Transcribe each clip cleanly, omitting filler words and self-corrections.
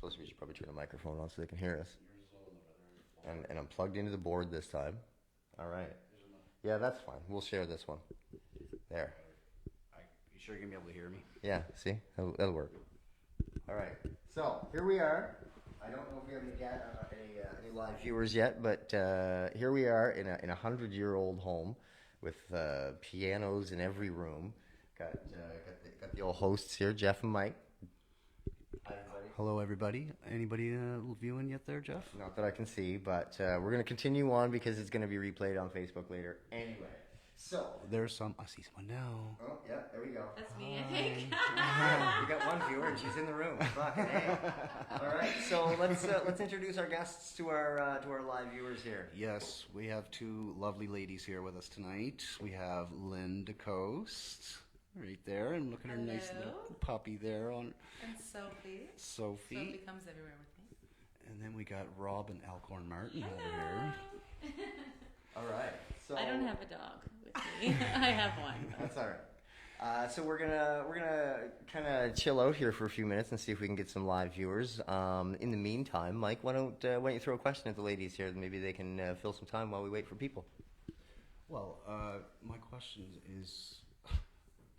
suppose we should probably turn the microphone on so they can hear us. And I'm plugged into the board this time. All right. Yeah, that's fine. We'll share this one. There. You sure you're going to be able to hear me? Yeah, see? That'll work. All right. So, here we are. I don't know if we have any live viewers yet, but here we are in a 100-year-old home with pianos in every room. Got the old hosts here, Jeff and Mike. Hi, everybody. Hello, everybody. Anybody viewing yet there, Jeff? Not that I can see, but we're going to continue on because it's going to be replayed on Facebook later. Anyway, so there's some. I see someone now. Oh, yeah, there we go. That's me, I think. We got one viewer and she's in the room. Fucking A. All right, so let's introduce our guests to our live viewers here. Yes, we have two lovely ladies here with us tonight. We have Lynn Decoste. Right there, and look at her nice little puppy there on. And Sophie. Sophie comes everywhere with me. And then we got Rob and Alcorn-Martin over here. All right. So I don't have a dog with me. I have one. That's all right. So we're gonna kind of chill out here for a few minutes and see if we can get some live viewers. In the meantime, Mike, why don't you throw a question at the ladies here? Maybe they can fill some time while we wait for people. Well, my question is.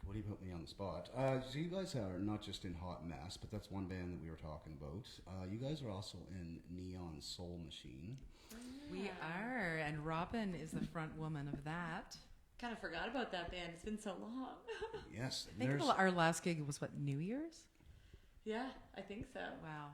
What do you put me on the spot? So you guys are not just in Hot Mess, but that's one band that we were talking about. You guys are also in Neon Soul Machine. We are, and Robin is the front woman of that. Kind of forgot about that band. It's been so long. Yes. I think our last gig was, New Year's? Yeah, I think so. Wow.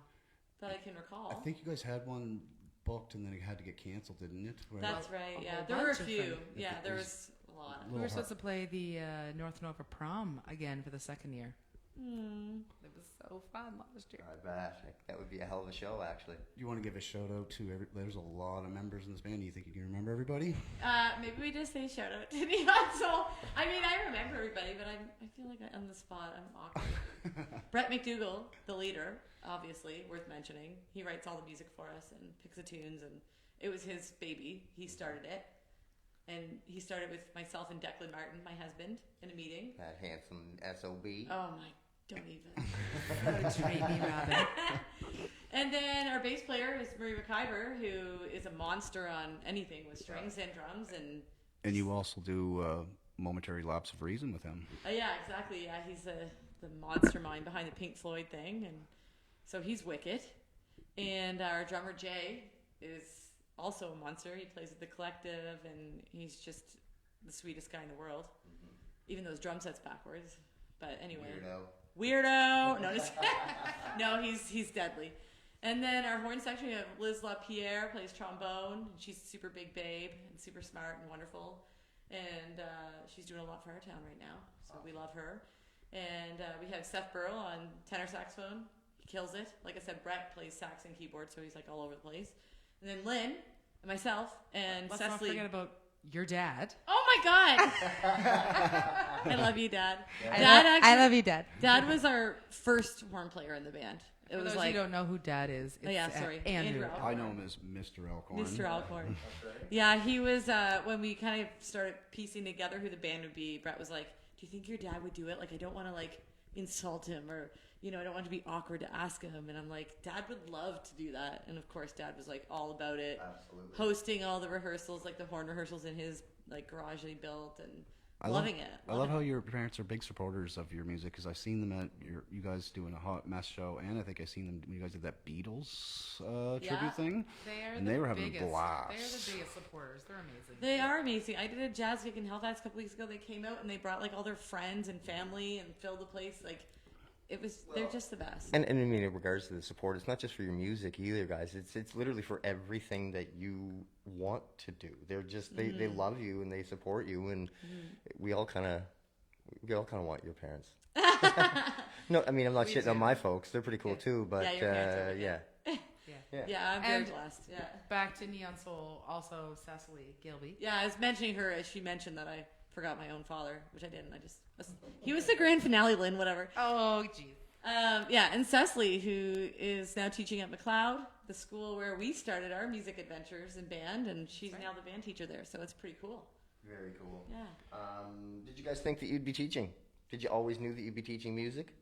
That I can recall. I think you guys had one booked and then it had to get canceled, didn't it? That's right, yeah. whole There were a bunch of few. them. Yeah, there was a lot. We were supposed to play the North Nova prom again for the second year. It was so fun last year. I bet. That would be a hell of a show, actually. You want to give a shout out to there's a lot of members in this band. Do you think you can remember everybody? Maybe we just say shout out to Neon Soul. I mean, I remember everybody, but I feel like on the spot, I'm awkward. Brett McDougall, the leader, obviously, worth mentioning. He writes all the music for us and picks the tunes, and it was his baby. He started it. And he started with myself and Declan Martin, my husband, in a meeting. That handsome SOB. Oh my, don't even. Treat me, Robin. And then our bass player is Marie McIver, who is a monster on anything with strings and drums. And you also do Momentary Lapse of Reason with him. Yeah, exactly. Yeah, he's the monster mind behind the Pink Floyd thing. And so he's wicked. And our drummer, Jay, is also a monster. He plays with the Collective, and he's just the sweetest guy in the world. Even though his drum set's backwards. But anyway. Weirdo. No, no, he's deadly. And then our horn section, we have Liz LaPierre, plays trombone. She's a super big babe and super smart and wonderful. And she's doing a lot for our town right now. So we love her. And we have Seth Burrow on tenor saxophone. He kills it. Like I said, Brett plays sax and keyboard, so he's like all over the place. And then Lynn, and myself, and Let's Cecily. not forget about your dad. Oh my God! I love you, Dad. Yeah. I love you, Dad. Dad was our first horn player in the band. It For was those like, who don't know who Dad is, it's sorry, Andrew. Alcorn. I know him as Mr. Alcorn. Mr. Alcorn. Yeah, he was, when we kind of started piecing together who the band would be, Brett was like, do you think your dad would do it? Like, I don't want to, like, insult him or, I don't want to be awkward to ask him. And I'm like, Dad would love to do that. And, of course, Dad was, like, all about it. Absolutely. Hosting all the rehearsals, like the horn rehearsals in his, like, garage that he built and loving it. I love how your parents are big supporters of your music because I've seen them at you guys doing a Hot Mess show, and I think I've seen them when you guys did that Beatles tribute thing. They were having a blast. They're the biggest supporters. They're amazing. They are amazing. I did a jazz gig in Halifax a couple weeks ago. They came out and they brought like all their friends and family and filled the place. Like they're just the best. And I mean, in regards to the support, it's not just for your music either, guys. It's literally for everything that you want to do. They're just they love you and they support you, and we all kind of want your parents. No, I mean I'm not shitting on my folks. They're pretty cool too, but yeah, your parents are yeah. I'm very And blessed. Yeah. Back to Neon Soul, also Cecily Gilby. Yeah, I was mentioning her as she mentioned that I forgot my own father, which I didn't. He was the grand finale, Lynn, whatever. Oh, geez. And Cecily, who is now teaching at McLeod, the school where we started our music adventures in band, and she's now the band teacher there, so it's pretty cool. Very cool. Yeah. Did you guys think that you'd be teaching? Did you always knew that you'd be teaching music?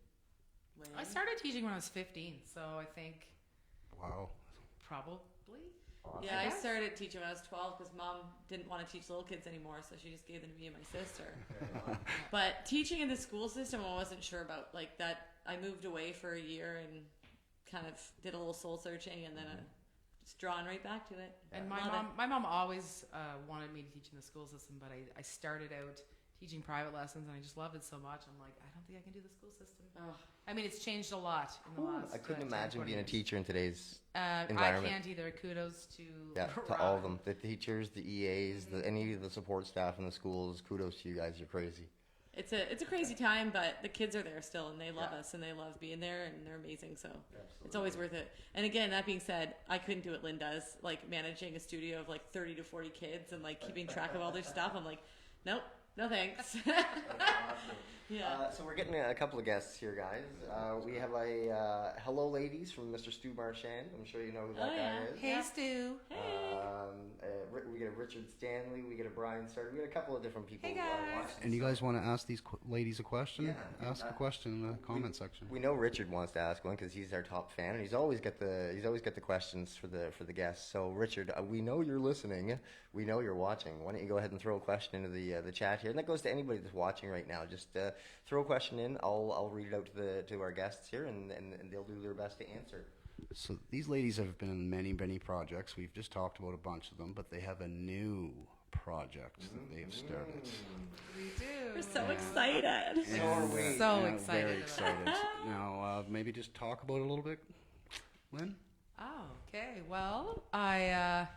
I started teaching when I was 15, so I think Wow. Probably. Yeah, I guess. started teaching when I was 12 because mom didn't want to teach little kids anymore, so she just gave them to me and my sister. But teaching in the school system, I wasn't sure about. Like that, I moved away for a year and kind of did a little soul searching, and then just drawn right back to it. And Love my mom always wanted me to teach in the school system, but I started out teaching private lessons, and I just loved it so much. I'm like, I don't think I can do the school system. Oh. I mean, it's changed a lot in the last. I couldn't 10, imagine 20 being a years. teacher in today's I environment. can't either. Kudos to to all of them, the teachers, the EAs, any of the support staff in the schools. Kudos to you guys. You're crazy. It's a crazy time, but the kids are there still, and they love Yeah. us, and they love being there, and they're amazing. So it's always worth it. And again, that being said, I couldn't do what Lynn does, like managing a studio of like 30 to 40 kids and like keeping track of all their stuff. I'm like, nope, no thanks. Yeah. So we're getting a couple of guests here, guys. We have a hello, ladies, from Mr. Stu Marchand. I'm sure you know who that Oh, guy yeah. is. Hey, Yeah. Stu. We get a Richard Stanley. We get a Brian Sartre. We get a couple of different people. Hey, who are guys. watching. And you guys want to ask these ladies a question? Yeah. Ask a question in the comment section. We know Richard wants to ask one because he's our top fan, and he's always got the questions for the guests. So Richard, we know you're listening. We know you're watching. Why don't you go ahead and throw a question into the chat here, and that goes to anybody that's watching right now. Just throw a question in. I'll read it out to our guests here, and they'll do their best to answer. So these ladies have been in many projects. We've just talked about a bunch of them, but they have a new project that they've started. We do. We're so excited. So are we. So Yeah, excited. Very about it. excited. Now, maybe just talk about it a little bit, Lynn? Oh, okay. Well, I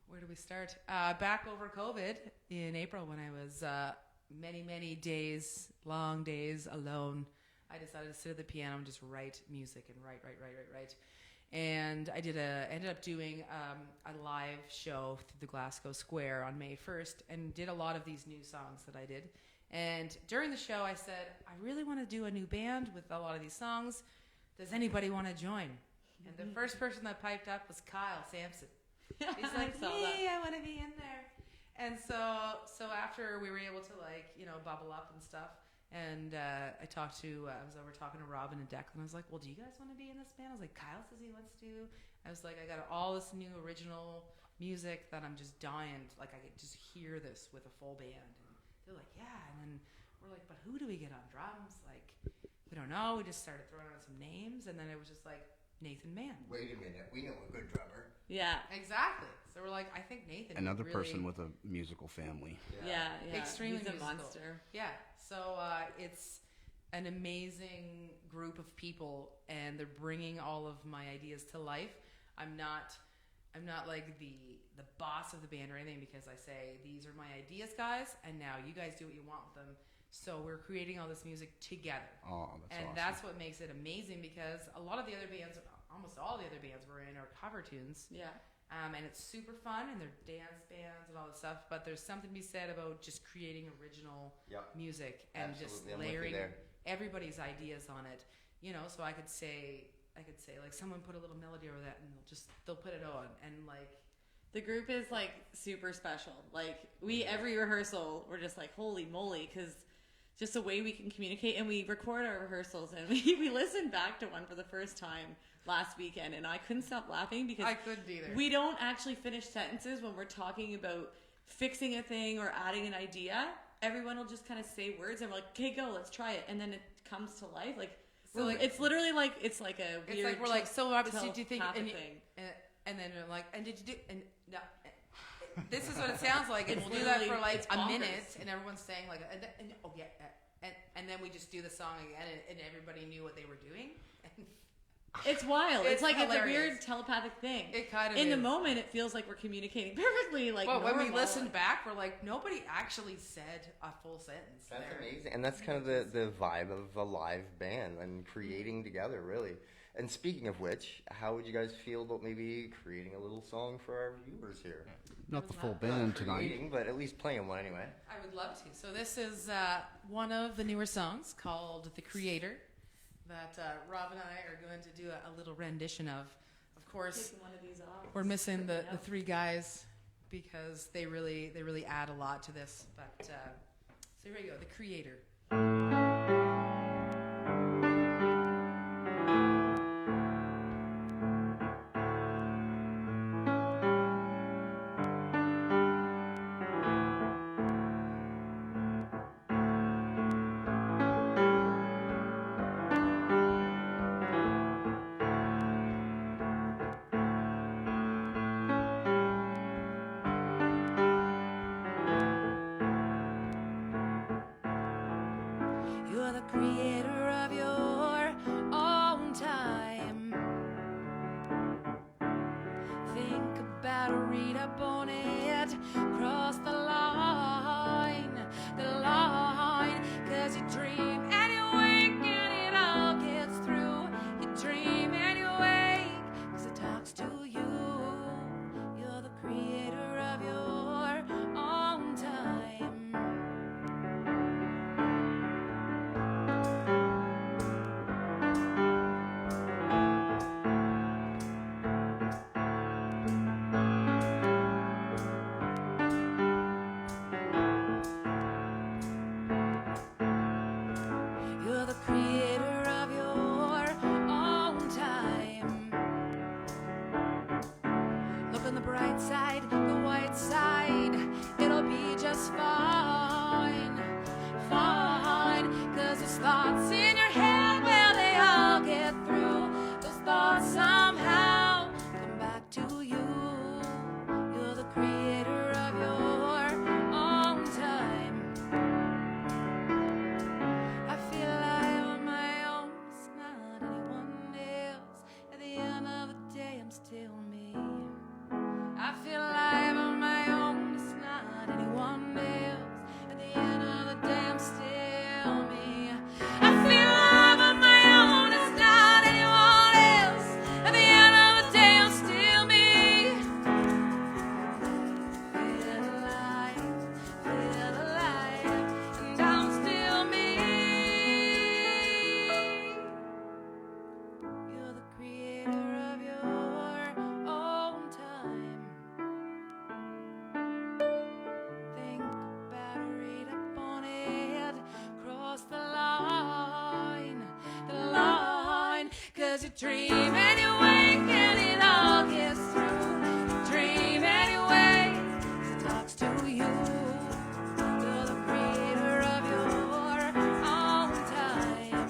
where do we start? Back over COVID in April when I was many days, long days alone. I decided to sit at the piano and just write music and write. And I ended up doing a live show through the Glasgow Square on May 1st and did a lot of these new songs that I did. And during the show, I said, I really want to do a new band with a lot of these songs. Does anybody want to join? And the first person that piped up was Kyle Sampson. He's like, saw that. me, I want to be in there. And so after we were able to bubble up and stuff, and I was over talking to Robin and Declan. I was like, well, do you guys want to be in this band? I was like, Kyle says he wants to. I was like, I got all this new original music that I'm just dying. Like, I could just hear this with a full band. And they're like, yeah. And then we're like, but who do we get on drums? Like, we don't know. We just started throwing out some names. And then it was just like, Nathan Mann. Wait a minute. We know a good drummer. Yeah. Exactly. So we're like, I think Nathan. Another really, person with a musical family. Yeah. Extremely He's a musical. monster. Yeah. So it's an amazing group of people, and they're bringing all of my ideas to life. I'm not like the boss of the band or anything, because I say these are my ideas, guys, and now you guys do what you want with them. So we're creating all this music together. Oh, that's And awesome. that's what makes it amazing, because a lot of the other bands, almost all the other bands we're in, are cover tunes. Yeah. And it's super fun, and they're dance bands and all this stuff. But there's something to be said about just creating original Yep. music and Absolutely, just I'm with you layering there. everybody's ideas on it. So I could say like someone put a little melody over that, and they'll put it on, and like The group is like super special. Like every rehearsal, we're just like, holy moly, because just the way we can communicate, and we record our rehearsals, and we listened back to one for the first time last weekend, and I couldn't stop laughing because I couldn't either. we don't actually finish sentences when we're talking about fixing a thing or adding an idea. Everyone will just kind of say words, and we're like, okay, go, let's try it, and then it comes to life. Like, So, like, it's literally like it's like a weird. it's like we're like, so Robert, do you think? telepathic And, thing. and then we're like, and did you do? And no, this is what it sounds like, and It's we'll do that for literally- like it's a bonkers. minute, and everyone's saying like, and oh yeah, and then we just do the song again, and everybody knew what they were doing. And It's wild. It's like hilarious. it's a weird telepathic thing. It kind of in the is. moment, it feels like we're communicating perfectly. Like, But when we normal. listened back, we're like, nobody actually said a full sentence. That's there. amazing, and that's kind of the vibe of a live band and creating together, really. And speaking of which, how would you guys feel about maybe creating a little song for our viewers here? Not the full band tonight. Creating, but at least playing one anyway. I would love to. So this is one of the newer songs called "The Creator" that Rob and I are going to do a little rendition of. Of course, Taking one of these off. we're missing the three guys because they really add a lot to this. But so here we go, "The Creator." 'Cause you dream and you wake and it all gets through. Dream anyway, it talks to you. You're the creator of your own time.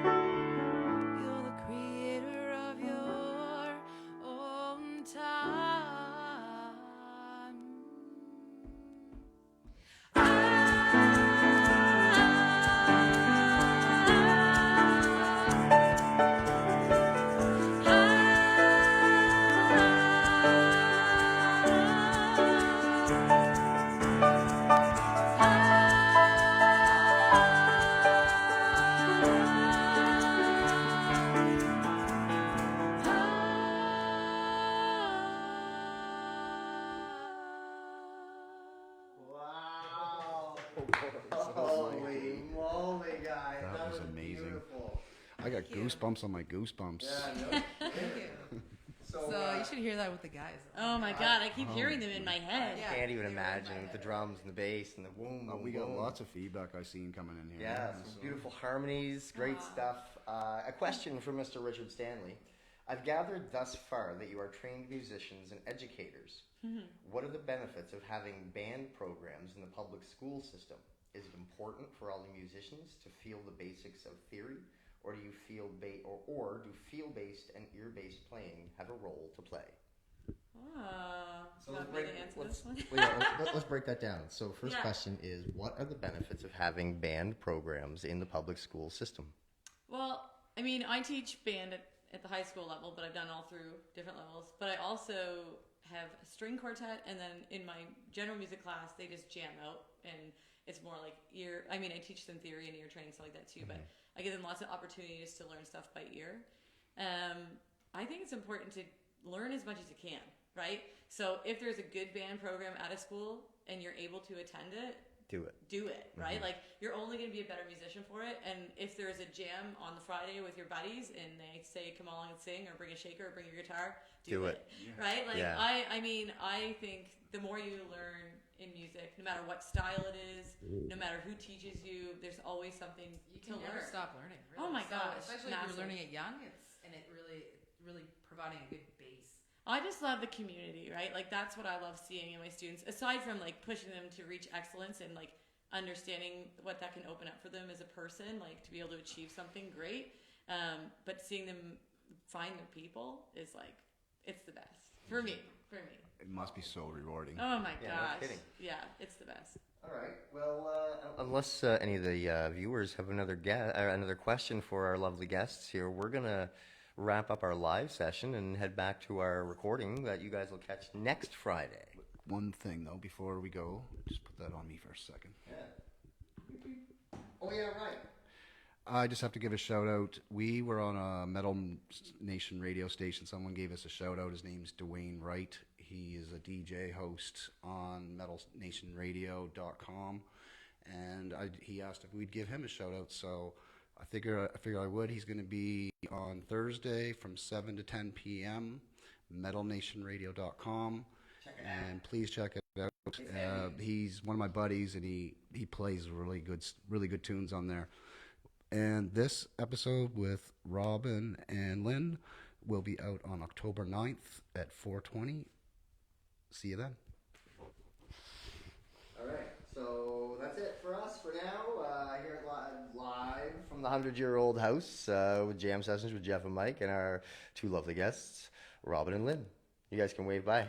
You're the creator of your own time. Wow! Holy moly, guys! That was amazing. Beautiful. I got Thank you. goosebumps on my goosebumps. Yeah, no kidding. So, You should hear that with the guys. Oh my god, I keep hearing them in my head. Yeah. can't even they were in my imagine with the head. drums and the bass and the boom, boom, We got boom. lots of feedback I seen coming in here. Yeah, man, some so- beautiful harmonies, great stuff. A question for Mr. Richard Stanley. I've gathered thus far that you are trained musicians and educators. What are the benefits of having band programs in the public school system? Is it important for all the musicians to feel the basics of theory, or do you feel or do feel-based and ear-based playing have a role to play? You want me to answer this one? Let's break that down. So first Yeah. question is, what are the benefits of having band programs in the public school system? Well, I mean, I teach band at the high school level, but I've done all through different levels. But I also have a string quartet, and then in my general music class, they just jam out, and it's more like ear. I mean, I teach them theory and ear training, stuff like that too. But I give them lots of opportunities to learn stuff by ear. I think it's important to learn as much as you can, right? So if there's a good band program at a school and you're able to attend it, Do it. do it, right? Like, you're only going to be a better musician for it. And if there's a jam on the Friday with your buddies and they say, come along and sing, or bring a shaker, or bring your guitar, do it. Right? Like, Yeah. I mean, I think the more you learn in music, no matter what style it is, no matter who teaches you, there's always something You to can never learn. stop learning. Really. Oh my So, gosh, especially if massive. you're learning it young, it really providing a good base. I just love the community, right? Like, that's what I love seeing in my students, aside from like pushing them to reach excellence and like understanding what that can open up for them as a person, like to be able to achieve something great. But seeing them find their people is like, it's the best for me. It must be so rewarding. Oh my Yeah, no gosh. kidding. Yeah, it's the best. All right. Well, unless any of the viewers have another question for our lovely guests here, we're gonna wrap up our live session and head back to our recording that you guys will catch next Friday. One thing though, before we go, just put that on me for a second. Yeah. Oh yeah, right. I just have to give a shout out. We were on a Metal Nation radio station. Someone gave us a shout out. His name's Dwayne Wright. He is a DJ host on metalnationradio.com, and he asked if we'd give him a shout out. So I figure I would. He's going to be on Thursday from 7 to 10 p.m. metalnationradio.com, and please check it out. He's one of my buddies, and he plays really good tunes on there. And this episode with Robin and Lynn will be out on October 9th at 4:20. See you then. All right. So that's it for us for now. Here live from the 100-year-old house with jam sessions with Jeff and Mike and our two lovely guests, Robin and Lynn. You guys can wave bye.